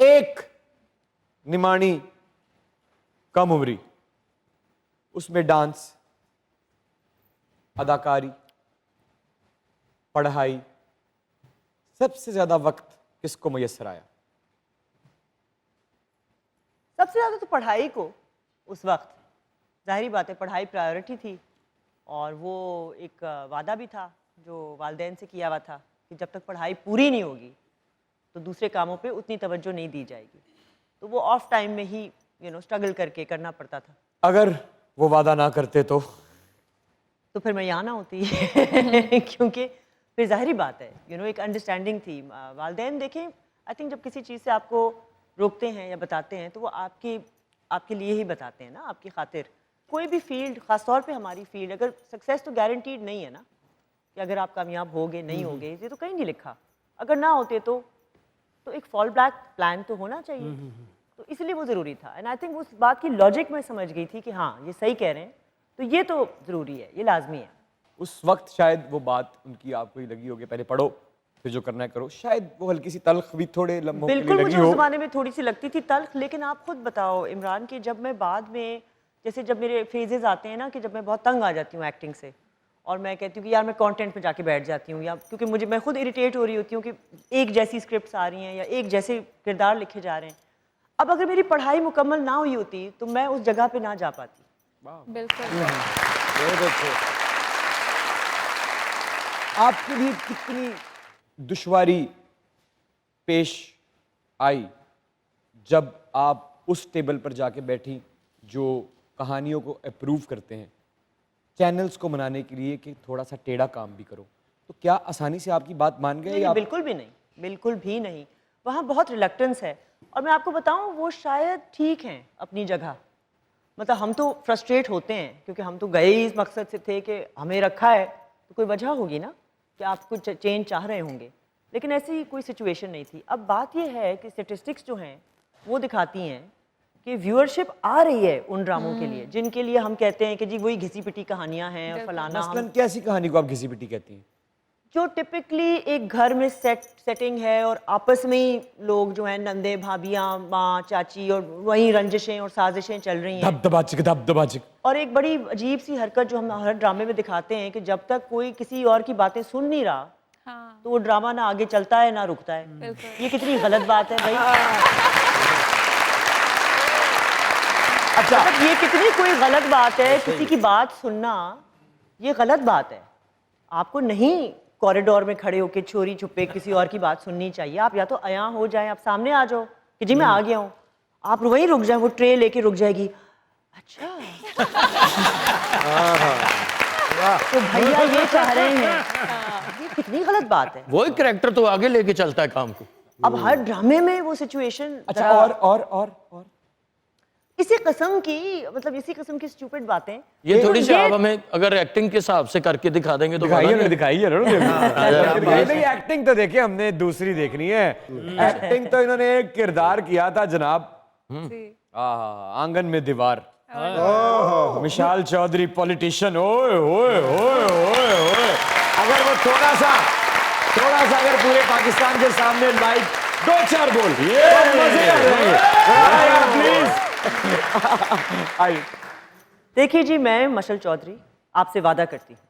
एक निमाणी कम उम्री, उसमें डांस, अदाकारी, पढ़ाई, सबसे ज्यादा वक्त किसको मुयस्सर आया? सबसे ज्यादा तो पढ़ाई को उस वक्त, जाहिर बात है पढ़ाई प्रायोरिटी थी, और वो एक वादा भी था जो वालिदैन से किया हुआ था कि जब तक पढ़ाई पूरी नहीं होगी तो दूसरे कामों पे उतनी तवज्जो नहीं दी जाएगी। तो वो ऑफ टाइम में ही स्ट्रगल करके करना पड़ता था। अगर वो वादा ना करते तो फिर मैं यहाँ ना होती क्योंकि फिर जाहिर बात है एक अंडरस्टैंडिंग थी। वालिदैन देखें, आई थिंक जब किसी चीज़ से आपको रोकते हैं या बताते हैं तो वो आपके लिए ही बताते हैं ना, आपकी खातिर। कोई भी फील्ड, ख़ासतौर पे हमारी फील्ड, अगर सक्सेस तो गारंटीड नहीं है ना कि अगर आप कामयाब होगे नहीं होगे, ये तो कहीं नहीं लिखा। अगर ना होते तो एक फॉल बैक प्लान तो होना चाहिए। तो इसलिए वो ज़रूरी था। एंड आई थिंक उस बात की लॉजिक में समझ गई थी कि हाँ ये सही कह रहे हैं, तो ये तो ज़रूरी है, ये लाजमी है। उस वक्त शायद वो बात उनकी आपको ही लगी होगी, पहले पढ़ो फिर जो करना है करो। शायद वो हल्की सी तल्ख भी थोड़े लम्हों के लिए बिल्कुल लगी मुझे हो। उस ज़माने में थोड़ी सी लगती थी तल्ख, लेकिन आप खुद बताओ इमरान कि जब मैं बाद में, जैसे जब मेरे फेजेस आते हैं ना कि जब मैं बहुत तंग आ जाती हूँ एक्टिंग से और मैं कहती हूँ कि यार मैं कंटेंट में जाके बैठ जाती हूँ, या क्योंकि मैं खुद इरिटेट हो रही होती हूँ कि एक जैसी स्क्रिप्ट्स आ रही हैं या एक जैसे किरदार लिखे जा रहे हैं। अब अगर मेरी पढ़ाई मुकम्मल ना हुई होती तो मैं उस जगह पे ना जा पाती। बिल्कुल। आपके लिए कितनी दुश्वारी पेश आई जब आप उस टेबल पर जाके बैठी जो कहानियों को अप्रूव करते हैं, चैनल्स को मनाने के लिए कि थोड़ा सा टेढ़ा काम भी करो, तो क्या आसानी से आपकी बात मान गए? नहीं, बिल्कुल भी नहीं, बिल्कुल भी नहीं। वहाँ बहुत रिलक्टेंस है, और मैं आपको बताऊँ वो शायद ठीक हैं अपनी जगह। मतलब हम तो फ्रस्ट्रेट होते हैं क्योंकि हम तो गए ही इस मकसद से थे कि हमें रखा है तो कोई वजह होगी ना कि आप कुछ चेंज चाह रहे होंगे, लेकिन ऐसी कोई सिचुएशन नहीं थी। अब बात यह है कि स्टेटिस्टिक्स जो हैं वो दिखाती हैं कि व्यूअरशिप आ रही है उन ड्रामों के लिए जिनके लिए हम कहते हैं कि जी वही घिसी पिटी कहानियाँ हैं और फलाना। मसलन कैसी कहानी को आप घिसी पिटी कहती हैं? जो टिपिकली एक घर में सेटिंग है और आपस में ही लोग जो हैं नंदे भाभियाँ माँ चाची और वही रंजिशें और साजिशें चल रही हैं, धबधबाचिक। और एक बड़ी अजीब सी हरकत जो हम हर ड्रामे में दिखाते हैं कि जब तक कोई किसी और की बातें सुन नहीं रहा हाँ। तो वो ड्रामा ना आगे चलता है ना रुकता है। ये कितनी गलत बात है भाई। अच्छा, मतलब ये कितनी कोई गलत बात है, किसी की बात सुनना ये गलत बात है। आपको नहीं कॉरिडोर में खड़े होकर चोरी छुपे किसी और की बात सुननी चाहिए। आप या तो आया हो जाए, आप सामने आ जाओ कि जी मैं आ गया हूँ, आप वहीं रुक जाए, वो ट्रे लेके रुक जाएगी। अच्छा तो भैया ये चाह रहे हैं, ये कितनी गलत बात है। वही कैरेक्टर तो आगे लेके चलता है काम को। अब हर ड्रामे में वो सिचुएशन। अच्छा, और इसी किस्म की, मतलब इसी किस्म की स्टूपिड बातें। ये थोड़ी सी आप हमें अगर एक्टिंग के हिसाब से करके दिखा देंगे तो दिखाइए ना। एक्टिंग तो देखिए, हमने दूसरी देखनी है। एक्टिंग तो इन्होंने एक किरदार किया था जनाब, आंगन में दीवार। मिशाल चौधरी पॉलिटिशियन। ओए ओए ओए ओए ओए, अगर वो थोड़ा सा अगर पूरे पाकिस्तान के सामने लाइक 2-4 बोल मजे आ जाएंगे प्लीज। देखिए जी, मैं मशल चौधरी आपसे वादा करती हूँ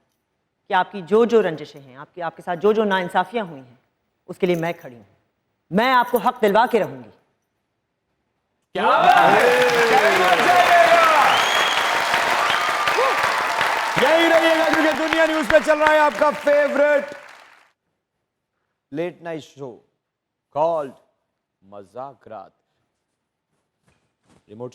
कि आपकी जो जो रंजिशें हैं, आपके साथ जो जो नाइंसाफियां हुई हैं, उसके लिए मैं खड़ी हूँ। मैं आपको हक दिलवा के रहूंगी। यही रहिएगा क्योंकि दुनिया न्यूज पे चल रहा है आपका favourite late night show called Mazaak Raat. Remote